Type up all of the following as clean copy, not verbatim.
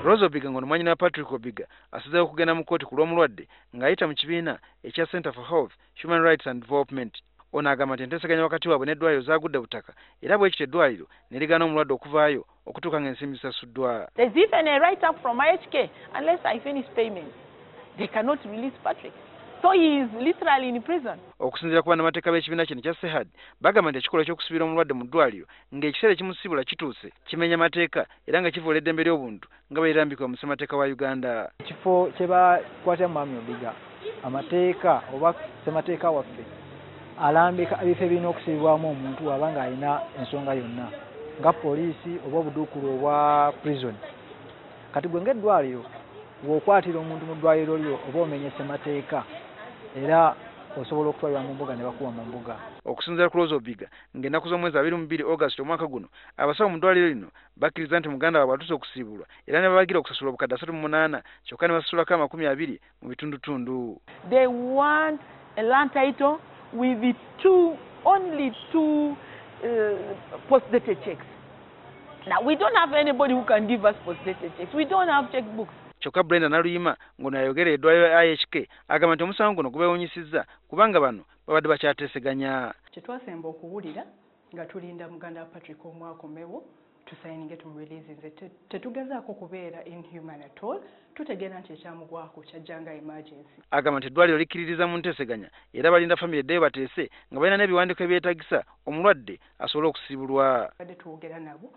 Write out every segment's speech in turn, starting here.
Rose Obiga ngono mwanyina Patrick Obiga asizeewo kugenda mu kkooti ku lw'omulwadde ng'ayita mu kibiina ekya Center for Health, Human Rights and Development. Ono agamba nti enteeseganya wakati waabwe n'eddwaliro zaagudde butaka era bwe kityo eddwaliro ne ligaana omulwadde okuvaayo okutuuka ng'ensimbi zisasuddwa. There's even a write-up from IHK. Unless I finish payment, they cannot release Patrick. So he is literally in prison. Okusinziira ku bannamateeka b'ekibiina kino ekya SEHAD bagamba nti ekikolwa ky'okusibira omulwadde mu ddwaliro ng'ekiseera ekimusibula kituuse kimenya mateeka era nga kivuula eddembe ly'obuntu nga bwe lirambikibwa mu ssemateeka wa Uganda. Ekifo kye bakwatira Mwami Obiga amateeka oba ssemateeka waffe alambika ebifo ebirina okusibibwamu omuntu waba ng'alina ensonga yonna nga poliisi oba obuduukulu obwa prison. Kati gwe ng'eddwaliro bw'okwatira omuntu mu ddwaliro lyo oba omenye ssemateeka era osobola okutwalibwa mu mbuga ne bakuba mu mbuga. Okusinziira ku Rose Obiga ng'ennaku z'omwezi 22 August omwaka guno abasawo mu ddwaliro lino bakkiriza nti muganda waabwe atuuse okusiibulwa era ne babagira okusasula obukadde 38 kyokka ne basasulako 20 mu bitundutundu. They want a land title with only two post-dated checks. Now, we don't have anybody who can give us post-dated checks. We don't have checkbooks. Kyokka Brenda Naluyima ngono ayogera eddwaliro IHK agamba nti omusango guno gubeewunyisizza kubanga bano babadde bakyateeseganya. Kye twasemba okuwulira nga tulinda muganda Patrick omwakomewo tusayininge tumureleasinze tetugezaako kubeera inhuman at all, tutegeera nti ekyamugwako kyajjanga emergency. Agamba nti eddwaliro likkiririza mu nteeseganya era balinda famire eddeyo bateese nga balina n'ebiwandiiko ebyetagisa omulwadde asobole okusibulwa. Badde tuwogera nabo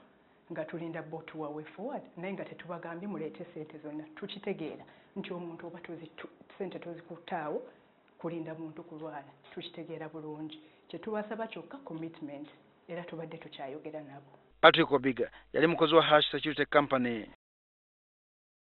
nga tulinda botu wawe forward naye nga tetubagambye muleete ssente zonna. Tukitegeera nti omuntu oba ssente tozikuttaawo kulinda muntu kulwala, tukitegeera bulungi. Kye tubasaba kyokka commitment era tubadde tukyayogera nabo. Patrick Obiga yali mukozi wa Hash Security Company.